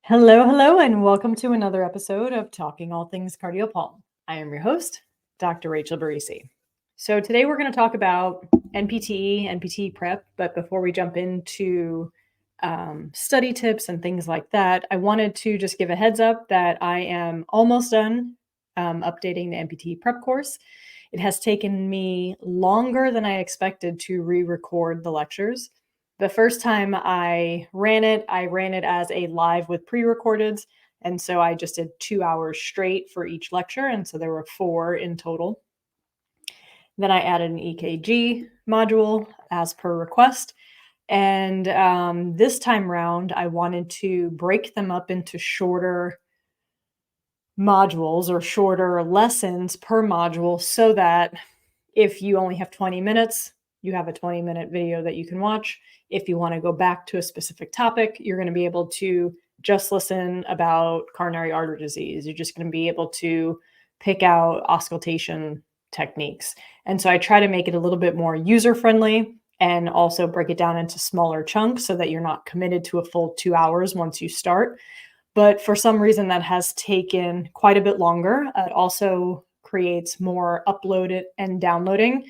Hello, hello, and welcome to another episode of Talking All Things Cardiopulm. I am your host, Dr. Rachel Barisi. So today we're going to talk about NPTE, NPTE prep, but before we jump into study tips and things like that, I wanted to just give a heads up that I am almost done updating the NPTE prep course. It has taken me longer than I expected to re-record the lectures. The first time I ran it as a live with pre-recordeds. And so I just did 2 hours straight for each lecture. And so there were 4 in total. Then I added an EKG module as per request. And this time round, I wanted to break them up into shorter modules or shorter lessons per module so that if you only have 20 minutes, you have a 20-minute video that you can watch. If you want to go back to a specific topic, you're going to be able to just listen about coronary artery disease. You're just going to be able to pick out auscultation techniques. And so I try to make it a little bit more user-friendly and also break it down into smaller chunks so that you're not committed to a full 2 hours once you start. But for some reason, that has taken quite a bit longer. It also creates more uploaded and downloading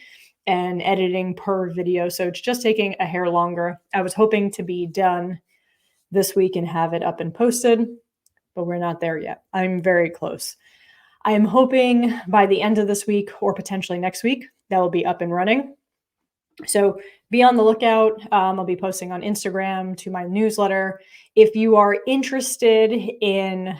and editing per video. So it's just taking a hair longer. I was hoping to be done this week and have it up and posted, but we're not there yet. I'm very close. I am hoping by the end of this week or potentially next week, that will be up and running. So be on the lookout. I'll be posting on Instagram to my newsletter. If you are interested in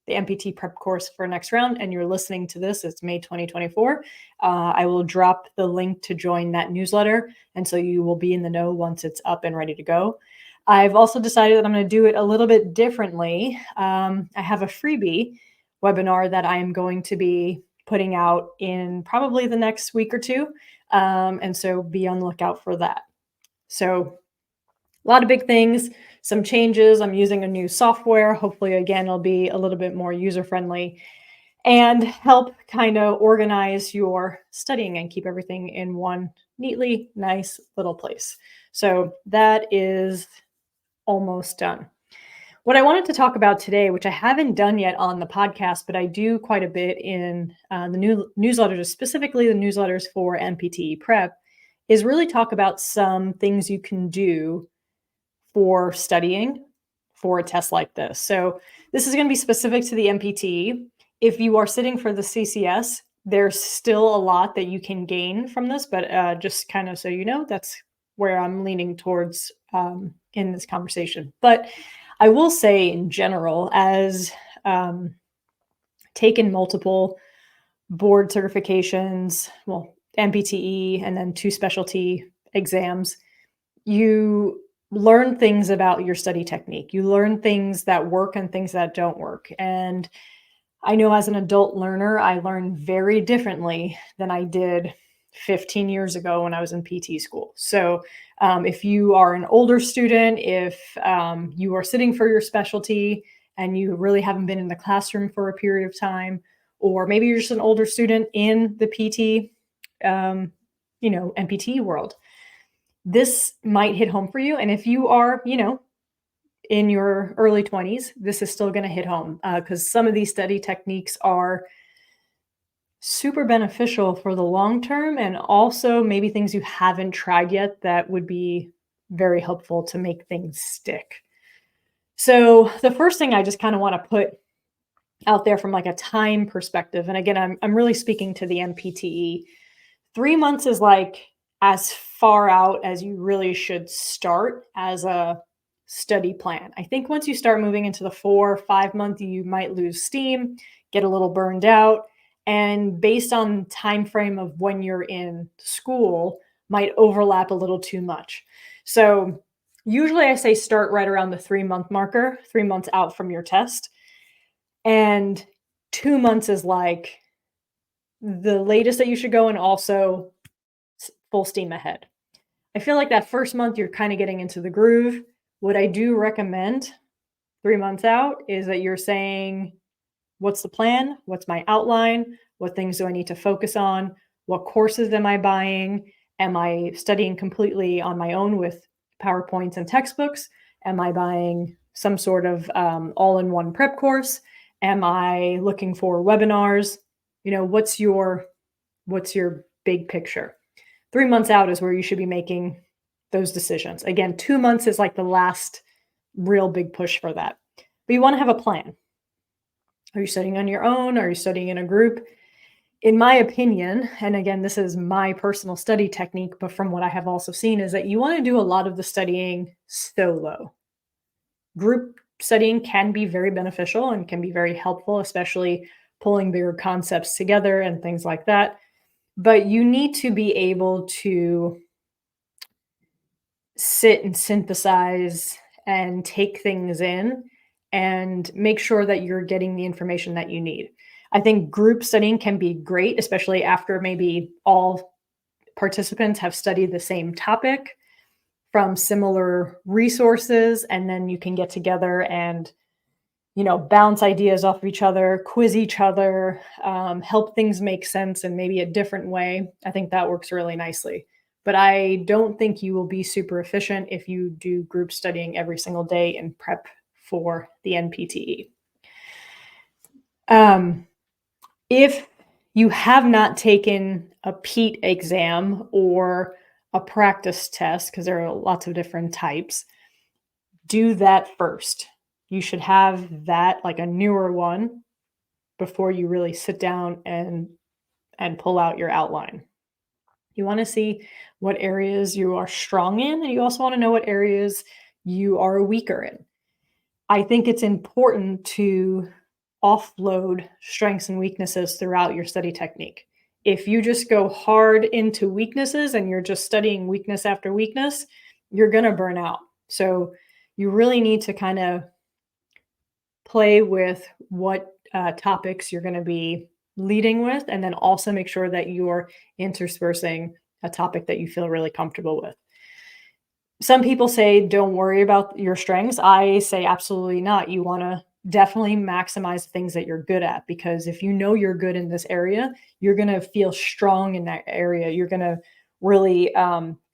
the NPT prep course for next round and you're listening to this, it's May 2024, I will drop the link to join that newsletter. And so you will be in the know once it's up and ready to go. I've also decided that I'm going to do it a little bit differently. I have a freebie webinar that I am going to be putting out in probably the next week or two. And so be on the lookout for that. So a lot of big things, some changes. I'm using a new software. Hopefully, again, it'll be a little bit more user-friendly and help kind of organize your studying and keep everything in one neatly nice little place. So that is almost done. What I wanted to talk about today, which I haven't done yet on the podcast, but I do quite a bit in the new newsletters, specifically the newsletters for NPTE prep, is really talk about some things you can do for studying for a test like this. So this is going to be specific to the NPTE. If you are sitting for the CCS, there's still a lot that you can gain from this, but just kind of so you know, that's where I'm leaning towards in this conversation. But I will say in general, as taken multiple board certifications, well, NPTE, and then 2 specialty exams, you learn things about your study technique. You learn things that work and things that don't work. And I know as an adult learner, I learn very differently than I did 15 years ago when I was in PT school. So if you are an older student, if you are sitting for your specialty and you really haven't been in the classroom for a period of time, or maybe you're just an older student in the PT, NPT world, this might hit home for you. And if you are, in your early 20s, this is still going to hit home because some of these study techniques are super beneficial for the long term, and also maybe things you haven't tried yet that would be very helpful to make things stick. So the first thing I just kind of want to put out there from like a time perspective, and again, I'm really speaking to the NPTE, 3 months is like as far out as you really should start as a study plan. I think once you start moving into the 4 or 5 month, you might lose steam, get a little burned out, and based on time frame of when you're in school might overlap a little too much. So usually I say start right around the 3 month marker, 3 months out from your test. And 2 months is like the latest that you should go, and also full steam ahead. I feel like that first month you're kind of getting into the groove. What I do recommend 3 months out is that you're saying, what's the plan? What's my outline? What things do I need to focus on? What courses am I buying? Am I studying completely on my own with PowerPoints and textbooks? Am I buying some sort of all-in-one prep course? Am I looking for webinars? What's your big picture? 3 months out is where you should be making those decisions. Again, 2 months is like the last real big push for that. But you want to have a plan. Are you studying on your own? Are you studying in a group? In my opinion, and again, this is my personal study technique, but from what I have also seen, is that you want to do a lot of the studying solo. Group studying can be very beneficial and can be very helpful, especially pulling bigger concepts together and things like that. But you need to be able to sit and synthesize and take things in and make sure that you're getting the information that you need. I think group studying can be great, especially after maybe all participants have studied the same topic from similar resources, and then you can get together and bounce ideas off of each other, quiz each other, help things make sense in maybe a different way. I think that works really nicely. But I don't think you will be super efficient if you do group studying every single day in prep for the NPTE. If you have not taken a PEAT exam or a practice test, because there are lots of different types, do that first. You should have that, like a newer one, before you really sit down and pull out your outline. You want to see what areas you are strong in, and you also want to know what areas you are weaker in. I think it's important to offload strengths and weaknesses throughout your study technique. If you just go hard into weaknesses and you're just studying weakness after weakness, you're going to burn out. So you really need to kind of play with what topics you're going to be leading with, and then also make sure that you're interspersing a topic that you feel really comfortable with. Some people say, don't worry about your strengths. I say, absolutely not. You want to definitely maximize the things that you're good at, because if you know you're good in this area, you're going to feel strong in that area. You're going to really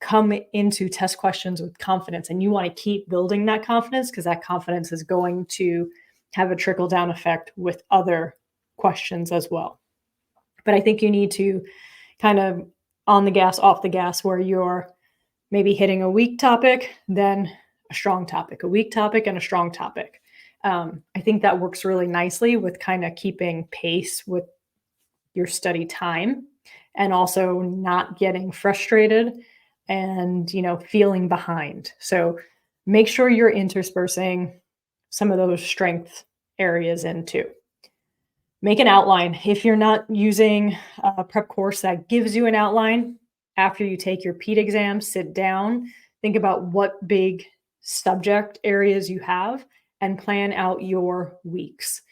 come into test questions with confidence, and you want to keep building that confidence, because that confidence is going to have a trickle down effect with other questions as well. But I think you need to kind of on the gas, off the gas, where you're maybe hitting a weak topic, then a strong topic, a weak topic, and a strong topic. I think that works really nicely with kind of keeping pace with your study time, and also not getting frustrated and, feeling behind. So make sure you're interspersing some of those strength areas into. Make an outline. If you're not using a prep course that gives you an outline, after you take your PEAT exam, sit down, think about what big subject areas you have, and plan out your weeks.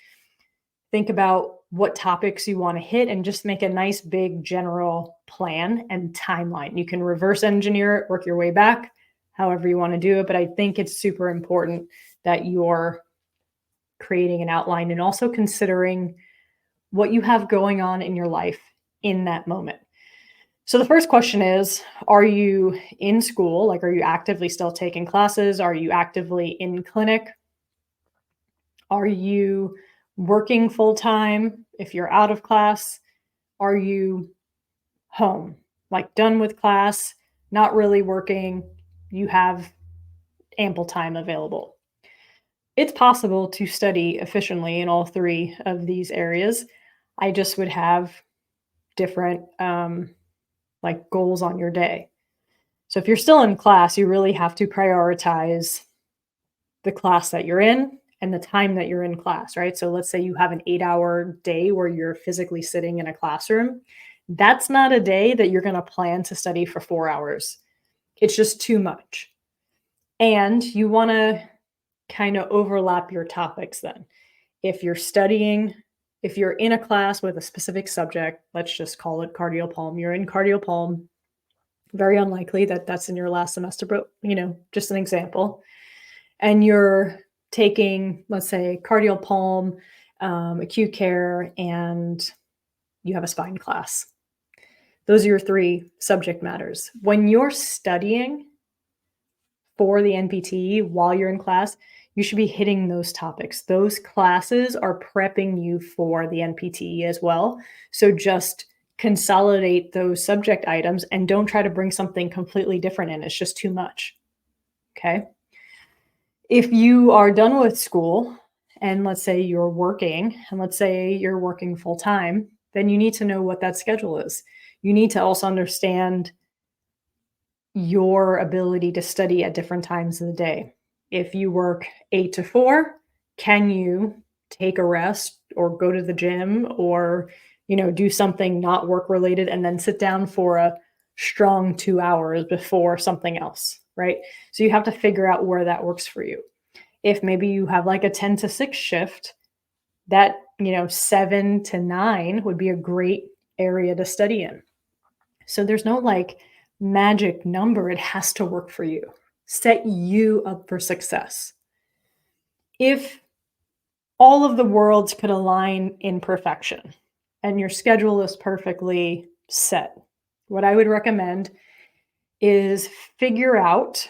Think about what topics you want to hit, and just make a nice big general plan and timeline. You can reverse engineer it, work your way back, however you want to do it. But I think it's super important that you're creating an outline and also considering what you have going on in your life in that moment. So the first question is, are you in school? Like, are you actively still taking classes? Are you actively in clinic? Are you working full time if you're out of class? Are you home, like done with class, not really working? You have ample time available. It's possible to study efficiently in all three of these areas. I just would have different like goals on your day. So if you're still in class, you really have to prioritize the class that you're in and the time that you're in class, right? So let's say you have an 8-hour day where you're physically sitting in a classroom. That's not a day that you're going to plan to study for 4 hours. It's just too much. And you want to kind of overlap your topics then. If you're in a class with a specific subject, let's just call it Cardiopulm. You're in Cardiopulm. Very unlikely that that's in your last semester, but just an example. And you're taking, let's say, Cardiopulm, acute care, and you have a spine class. Those are your three subject matters. When you're studying for the NPTE while you're in class, You should be hitting those topics. Those classes are prepping you for the NPTE as well. So just consolidate those subject items and don't try to bring something completely different in. It's just too much. Okay. If you are done with school and let's say you're working, and let's say you're working full time, then you need to know what that schedule is. You need to also understand your ability to study at different times of the day. If you work 8 to 4, can you take a rest or go to the gym or, do something not work related and then sit down for a strong 2 hours before something else, right? So you have to figure out where that works for you. If maybe you have like a 10 to 6 shift, that, 7 to 9 would be a great area to study in. So there's no like magic number. It has to work for you. Set you up for success. If all of the worlds could align in perfection and your schedule is perfectly set, what I would recommend is figure out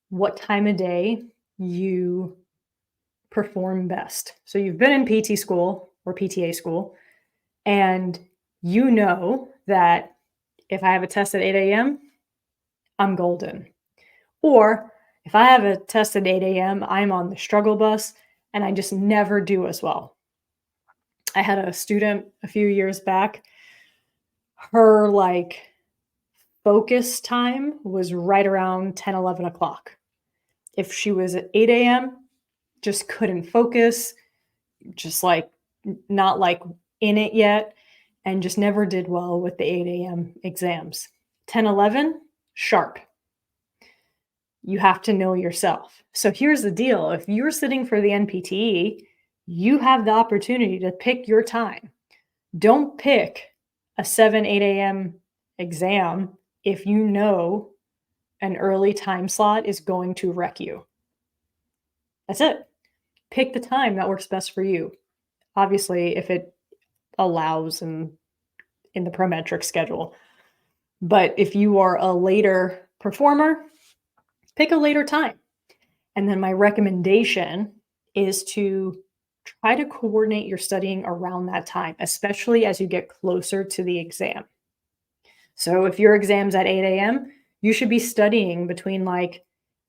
what time of day you perform best. So you've been in PT school or PTA school, and you know that if I have a test at 8 a.m., I'm golden. Or if I have a test at 8 a.m., I'm on the struggle bus and I just never do as well. I had a student a few years back. Her like focus time was right around 10, 11 o'clock. If she was at 8 a.m., just couldn't focus, just like not like in it yet, and just never did well with the 8 a.m. exams. 10, 11, sharp. You have to know yourself. So here's the deal. If you're sitting for the NPTE, you have the opportunity to pick your time. Don't pick a 7, 8 a.m. exam if you know an early time slot is going to wreck you. That's it. Pick the time that works best for you. Obviously, if it allows in the Prometric schedule. But if you are a later performer, pick a later time. And then my recommendation is to try to coordinate your studying around that time, especially as you get closer to the exam. So if your exam's at 8 a.m., you should be studying between like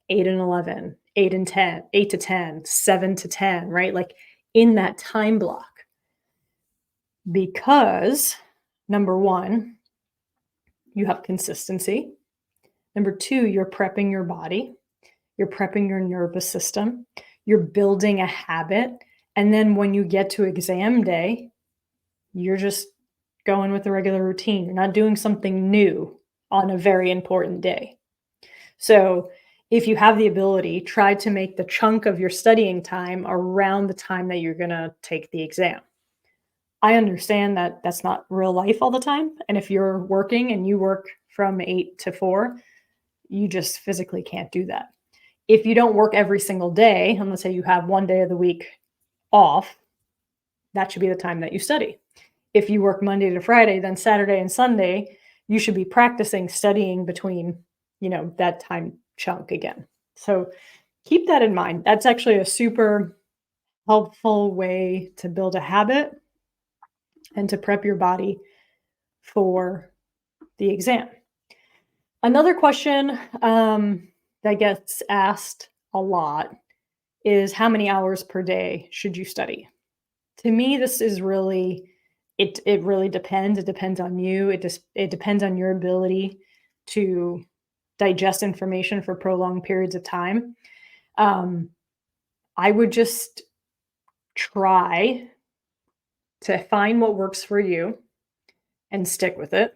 8 and 11, 8 and 10, 8 to 10, 7 to 10, right? Like in that time block. Because number one, you have consistency. Number two, you're prepping your body. You're prepping your nervous system. You're building a habit. And then when you get to exam day, you're just going with the regular routine. You're not doing something new on a very important day. So if you have the ability, try to make the chunk of your studying time around the time that you're going to take the exam. I understand that that's not real life all the time. And if you're working and you work from 8 to 4, you just physically can't do that. If you don't work every single day, and let's say you have one day of the week off, that should be the time that you study. If you work Monday to Friday, then Saturday and Sunday, you should be practicing studying between, that time chunk again. So keep that in mind. That's actually a super helpful way to build a habit and to prep your body for the exam. Another question that gets asked a lot is how many hours per day should you study? To me, this is really, it really depends. It depends on you. It depends on your ability to digest information for prolonged periods of time. I would just try to find what works for you and stick with it.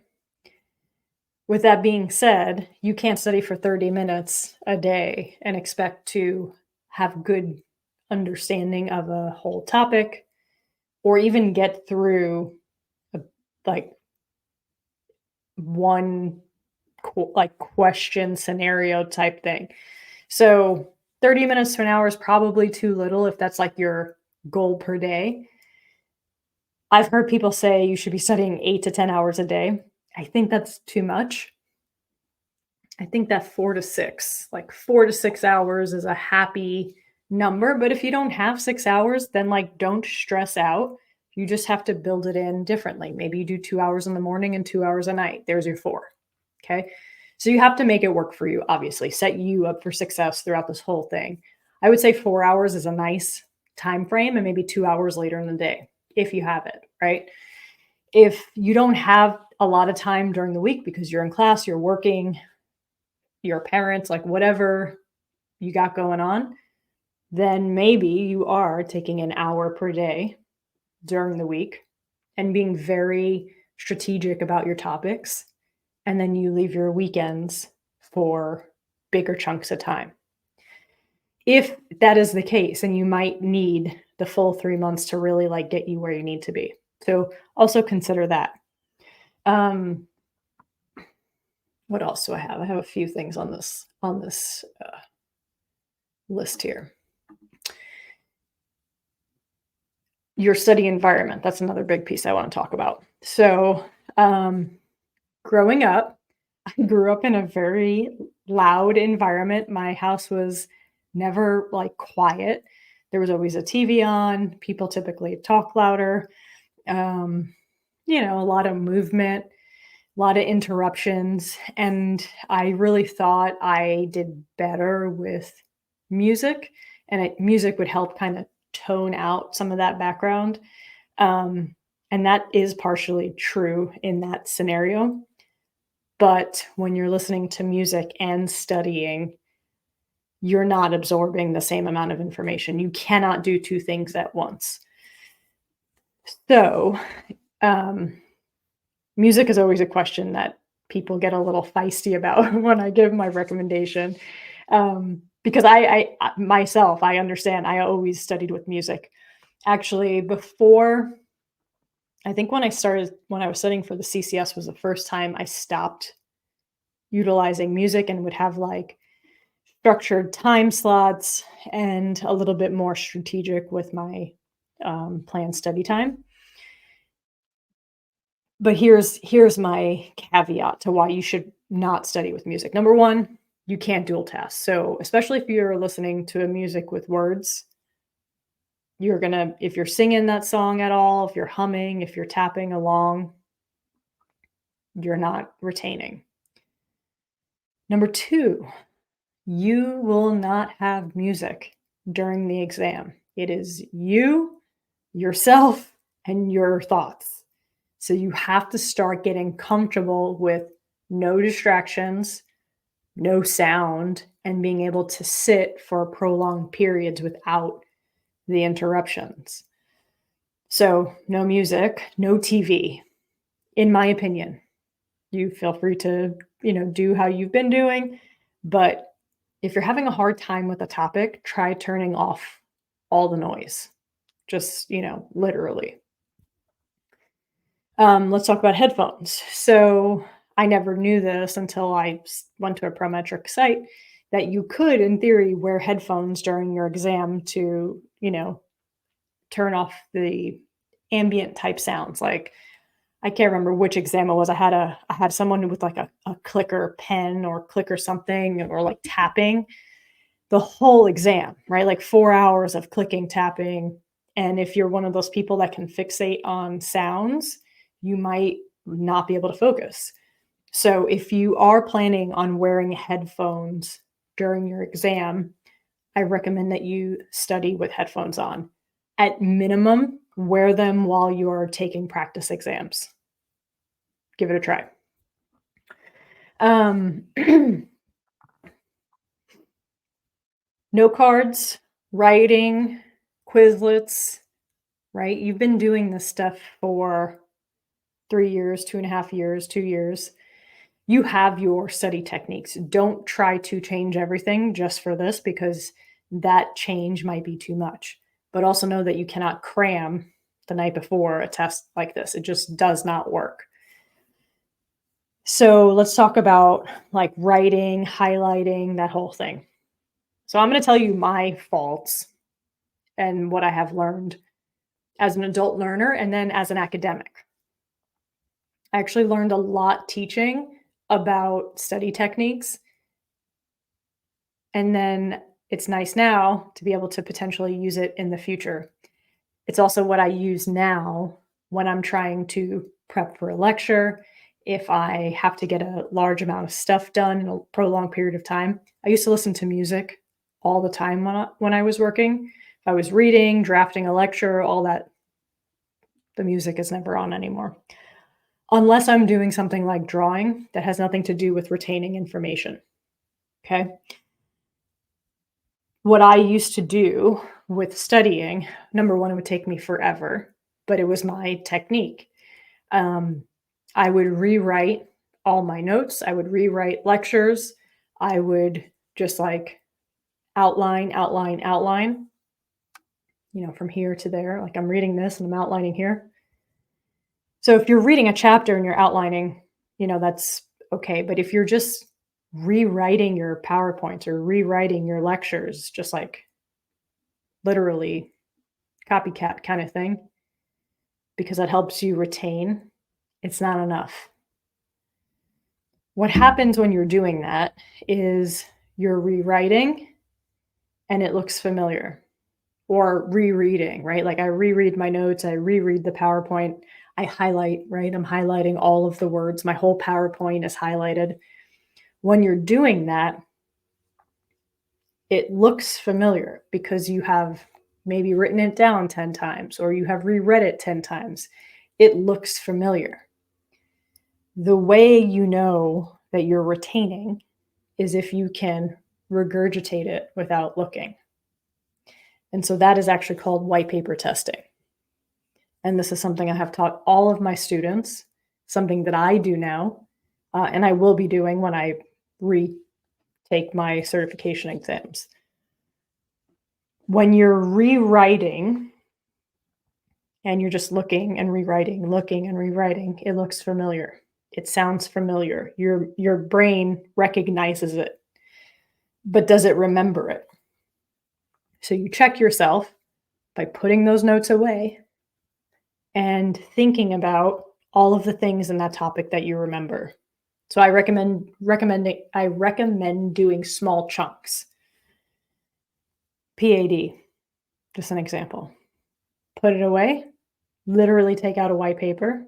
With that being said, you can't study for 30 minutes a day and expect to have good understanding of a whole topic or even get through one question scenario type thing. So 30 minutes to an hour is probably too little if that's like your goal per day. I've heard people say you should be studying 8 to 10 hours a day. I think that's too much. I think that 4 to 6 hours is a happy number, but if you don't have 6 hours, then, like, don't stress out. You just have to build it in differently. Maybe you do 2 hours in the morning and 2 hours a night. There's your 4, okay? So you have to make it work for you, obviously, set you up for success throughout this whole thing. I would say 4 hours is a nice time frame and maybe 2 hours later in the day, if you have it, right? If you don't have a lot of time during the week because you're in class, you're working, your parents, like, whatever you got going on, then maybe you are taking an hour per day during the week and being very strategic about your topics. And then you leave your weekends for bigger chunks of time. If that is the case, and you might need the full 3 months to really, like, get you where you need to be. So also consider that. Um, what else do I have? I have a few things on this list here. Your study environment, that's another big piece I wanna talk about. So, growing up, I grew up in a very loud environment. My house was never, like, quiet. There was always a TV on, people typically talk louder, um, a lot of movement, a lot of interruptions, and I really thought I did better with music, and music would help kinda tone out some of that background, um, and that is partially true in that scenario, but when you're listening to music and studying, you're not absorbing the same amount of information. You cannot do 2 things at once. So, um, music is always a question that people get a little feisty about when I give my recommendation, because myself, I understand, I always studied with music. Actually, before I think when I was studying for the CCS was the first time I stopped utilizing music and would have, like, structured time slots and a little bit more strategic with my, planned study time. But here's my caveat to why you should not study with music. Number 1, you can't dual task. So, especially if you're listening to a music with words, if you're singing that song at all, if you're humming, if you're tapping along, you're not retaining. Number 2, you will not have music during the exam. It is you, yourself, and your thoughts. So you have to start getting comfortable with no distractions, no sound, and being able to sit for prolonged periods without the interruptions. So, no music, no TV, in my opinion. You feel free to, do how you've been doing, but if you're having a hard time with a topic, try turning off all the noise. Just, literally. Let's talk about headphones. So I never knew this until I went to a Prometric site that you could, in theory, wear headphones during your exam to, turn off the ambient type sounds. Like, I can't remember which exam it was. I had someone with, like, a clicker pen or clicker something or, like, tapping the whole exam, right? Like 4 hours of clicking, tapping. And if you're one of those people that can fixate on sounds, you might not be able to focus. So if you are planning on wearing headphones during your exam, I recommend that you study with headphones on. At minimum, wear them while you're taking practice exams. Give it a try. Um, Note cards, writing, quizlets, right? You've been doing this stuff for 3 years, 2.5 years, 2 years. You have your study techniques. Don't try to change everything just for this because that change might be too much. But also know that you cannot cram the night before a test like this. It just does not work. So let's talk about, like, writing, highlighting, that whole thing. So I'm going to tell you my faults and what I have learned as an adult learner and then as an academic. I actually learned a lot teaching about study techniques. And then it's nice now to be able to potentially use it in the future. It's also what I use now when I'm trying to prep for a lecture, if I have to get a large amount of stuff done in a prolonged period of time. I used to listen to music all the time when I was working. If I was reading, drafting a lecture, all that, the music is never on anymore. Unless I'm doing something like drawing that has nothing to do with retaining information. Okay. What I used to do with studying, number one, it would take me forever, but it was my technique. I would rewrite all my notes. I would rewrite lectures. I would just like outline, from here to there. Like I'm reading this and I'm outlining here. So if you're reading a chapter and you're outlining, that's okay. But if you're just rewriting your PowerPoints or rewriting your lectures, just like literally copycat kind of thing, because that helps you retain, it's not enough. What happens when you're doing that is you're rewriting and it looks familiar, or rereading, right? Like I reread my notes, I reread the PowerPoint, I highlight, right? I'm highlighting all of the words. My whole PowerPoint is highlighted. When you're doing that, it looks familiar because you have maybe written it down 10 times or you have reread it 10 times. It looks familiar. The way you know that you're retaining is if you can regurgitate it without looking. And so that is actually called white paper testing. And this is something I have taught all of my students, something that I do now, and I will be doing when I retake my certification exams. When you're rewriting and you're just looking and rewriting, it looks familiar. It sounds familiar. Your brain recognizes it, but does it remember it? So you check yourself by putting those notes away and thinking about all of the things in that topic that you remember. So I recommend doing small chunks. PAD, just an example. Put it away, literally take out a white paper.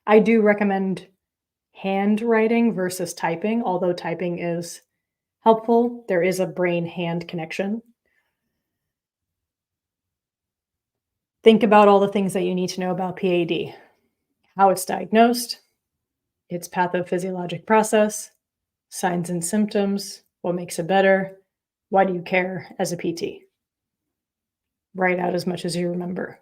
I do recommend handwriting versus typing, although typing is helpful. There is a brain-hand connection. Think about all the things that you need to know about PAD, how it's diagnosed, its pathophysiologic process, signs and symptoms, what makes it better, why do you care as a PT? Write out as much as you remember.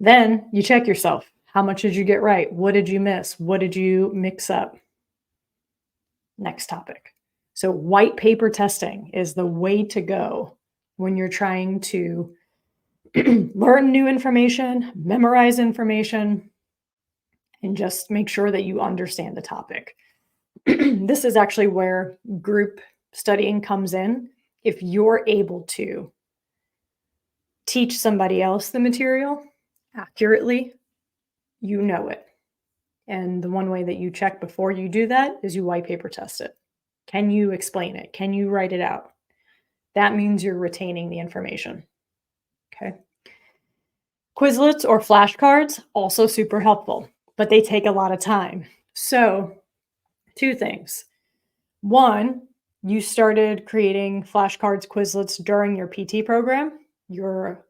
Then you check yourself. How much did you get right? What did you miss? What did you mix up? Next topic. So white paper testing is the way to go when you're trying to learn new information, memorize information, and just make sure that you understand the topic. This is actually where group studying comes in. If you're able to teach somebody else the material accurately, you know it. And the one way that you check before you do that is you white paper test it. Can you explain it? Can you write it out? That means you're retaining the information. Okay. Quizlets or flashcards, also super helpful, but they take a lot of time. So, two things. One, you started creating flashcards, Quizlets during your PT program. You're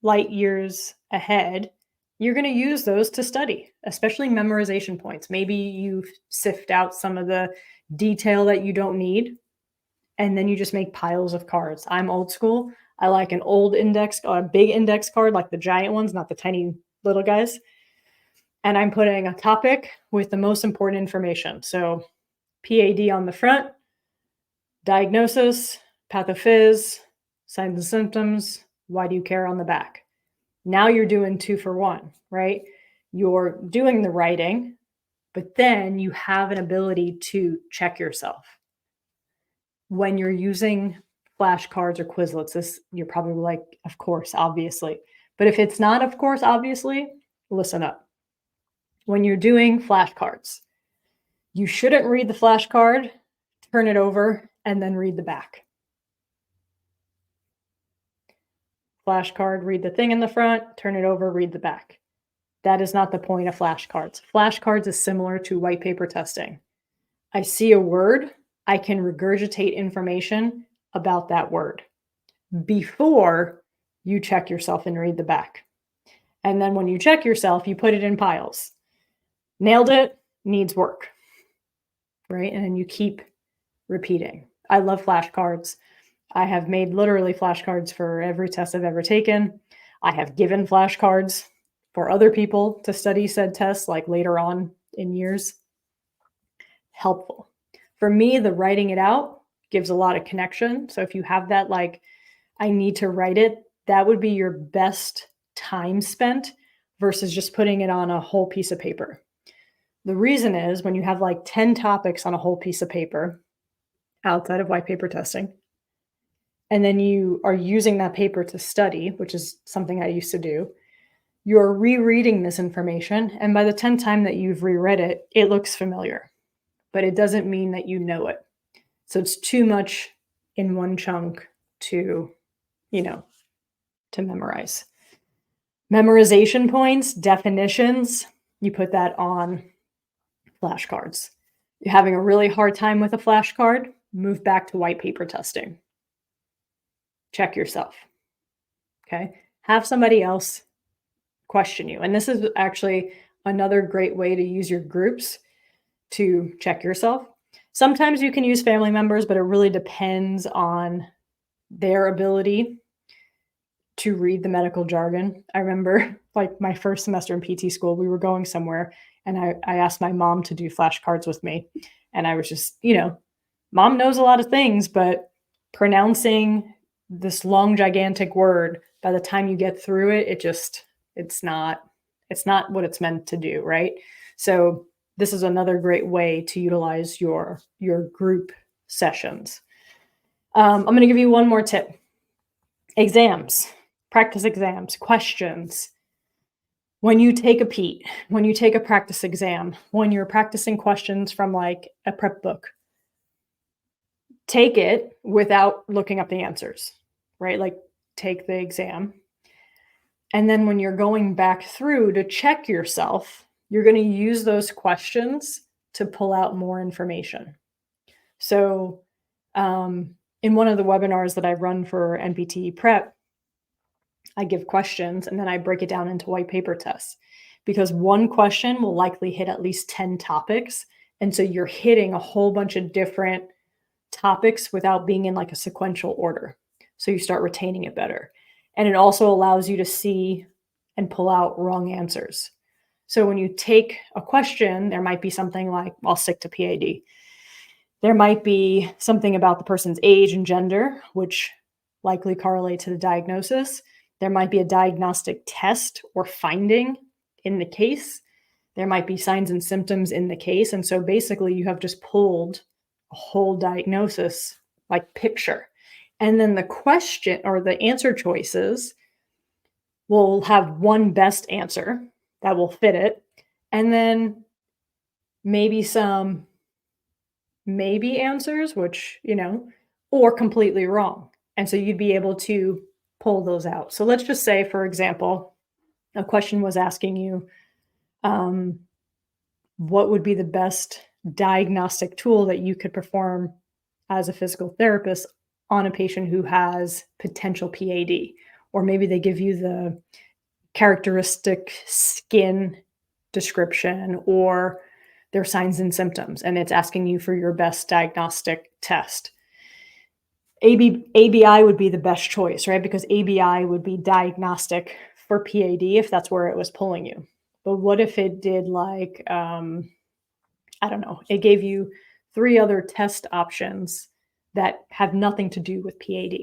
light years ahead. You're going to use those to study, especially memorization points. Maybe you sift out some of the detail that you don't need, and then you just make piles of cards. I'm old school. I like an old index, a big index card, like the giant ones, not the tiny little guys. And I'm putting a topic with the most important information. So PAD on the front, diagnosis, pathophys, signs and symptoms, why do you care on the back? Now you're doing 2 for 1, right? You're doing the writing, but then you have an ability to check yourself. When you're using flashcards or Quizlets, you're probably like, of course, obviously. But if it's not, of course, obviously, listen up. When you're doing flashcards, you shouldn't read the flashcard, turn it over, and then read the back. flashcard, read the thing in the front, turn it over, read the back. That is not the point of flashcards. Flashcards is similar to white paper testing. I see a word, I can regurgitate information about that word before you check yourself and read the back. And then when you check yourself, you put it in piles. Nailed it, needs work, right? And then you keep repeating. I love flashcards. I have made literally flashcards for every test I've ever taken. I have given flashcards for other people to study said tests, like later on in years. Helpful. For me, the writing it out gives a lot of connection. So if you have that, like, I need to write it, that would be your best time spent versus just putting it on a whole piece of paper. The reason is when you have like 10 topics on a whole piece of paper outside of white paper testing, and then you are using that paper to study, which is something I used to do, you're rereading this information. And by the 10th time that you've reread it, it looks familiar, but it doesn't mean that you know it. So it's too much in one chunk to, to memorize. Memorization points, definitions, you put that on flashcards. You're having a really hard time with a flashcard, move back to white paper testing. Check yourself. Okay. Have somebody else question you. And this is actually another great way to use your groups to check yourself. Sometimes you can use family members, but it really depends on their ability to read the medical jargon. I remember like my first semester in PT school, we were going somewhere and I asked my mom to do flashcards with me. And I was just, mom knows a lot of things, but pronouncing this long, gigantic word, by the time you get through it, it's not what it's meant to do, right? So this is another great way to utilize your group sessions. I'm going to give you one more tip. Exams, practice exams, questions. When you take a PET, when you take a practice exam, when you're practicing questions from like a prep book, take it without looking up the answers, right? Like take the exam. And then when you're going back through to check yourself, you're going to use those questions to pull out more information. So in one of the webinars that I run for NPTE prep, I give questions and then I break it down into white paper tests because one question will likely hit at least 10 topics. And so you're hitting a whole bunch of different topics without being in like a sequential order. So you start retaining it better. And it also allows you to see and pull out wrong answers. So when you take a question, there might be something like, I'll stick to PAD. There might be something about the person's age and gender, which likely correlate to the diagnosis. There might be a diagnostic test or finding in the case. There might be signs and symptoms in the case. And so basically you have just pulled a whole diagnosis, like picture. And then the question or the answer choices will have one best answer that will fit it. And then maybe some maybe answers, which, or completely wrong. And so you'd be able to pull those out. So let's just say, for example, a question was asking you, what would be the best diagnostic tool that you could perform as a physical therapist on a patient who has potential PAD? Or maybe they give you the characteristic skin description or their signs and symptoms, and it's asking you for your best diagnostic test. ABI would be the best choice, right? Because ABI would be diagnostic for PAD if that's where it was pulling you. But what if it did like, I don't know, it gave you 3 other test options that have nothing to do with PAD?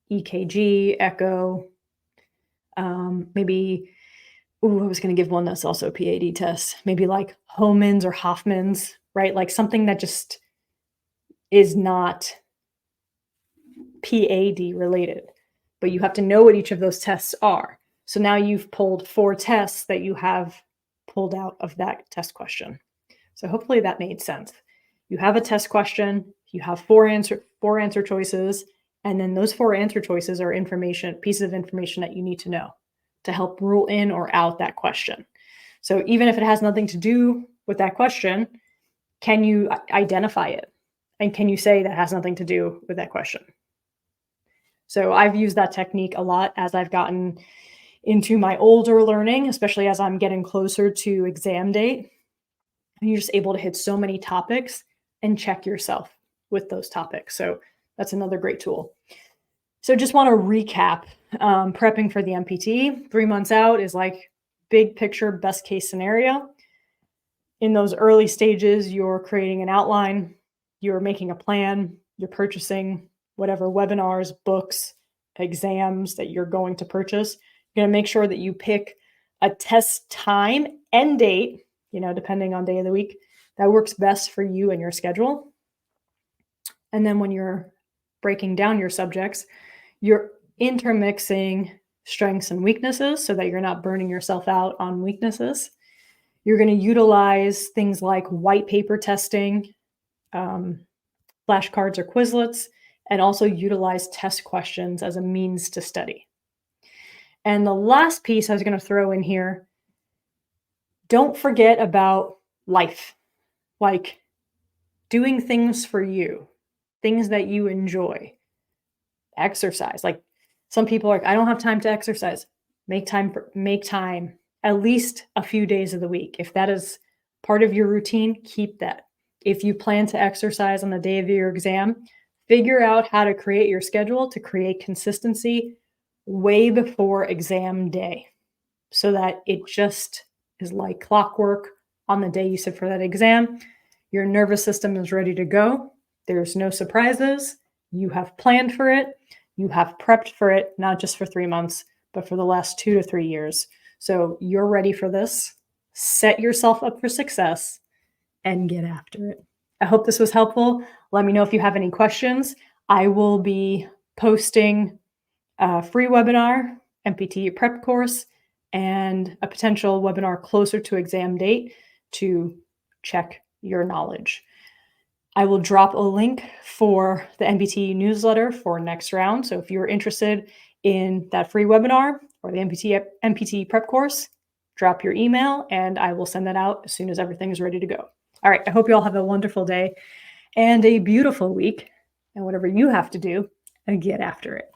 EKG, echo, maybe, I was going to give one that's also a PAD test, maybe like Homan's or Hoffman's, right? Like something that just is not PAD related, but you have to know what each of those tests are. So now you've pulled 4 tests that you have pulled out of that test question. So hopefully that made sense. You have a test question, you have four answer choices, And then those 4 answer choices are pieces of information that you need to know to help rule in or out that question. So even if it has nothing to do with that question, can you identify it? And can you say that has nothing to do with that question? So I've used that technique a lot as I've gotten into my older learning, especially as I'm getting closer to exam date. And you're just able to hit so many topics and check yourself with those topics. So that's another great tool. So just want to recap, prepping for the NPTE 3 months out is like big picture, best case scenario. In those early stages, you're creating an outline, you're making a plan, you're purchasing whatever webinars, books, exams that you're going to purchase. You're going to make sure that you pick a test time and date, depending on day of the week, that works best for you and your schedule. And then when you're breaking down your subjects, you're intermixing strengths and weaknesses so that you're not burning yourself out on weaknesses. You're going to utilize things like white paper testing, flashcards or quizlets, and also utilize test questions as a means to study. And the last piece I was going to throw in here, don't forget about life, like doing things for you, things that you enjoy. Exercise. Like some people are like, I don't have time to exercise. Make time at least a few days of the week. If that is part of your routine, keep that. If you plan to exercise on the day of your exam, figure out how to create your schedule to create consistency way before exam day so that it just is like clockwork on the day you sit for that exam. Your nervous system is ready to go. There's no surprises. You have planned for it. You have prepped for it, not just for 3 months, but for the last 2 to 3 years. So you're ready for this. Set yourself up for success and get after it. I hope this was helpful. Let me know if you have any questions. I will be posting a free webinar, NPTE prep course, and a potential webinar closer to exam date to check your knowledge. I will drop a link for the NPTE newsletter for next round. So if you're interested in that free webinar or the NPTE prep course, drop your email and I will send that out as soon as everything is ready to go. All right. I hope you all have a wonderful day and a beautiful week, and whatever you have to do, get after it.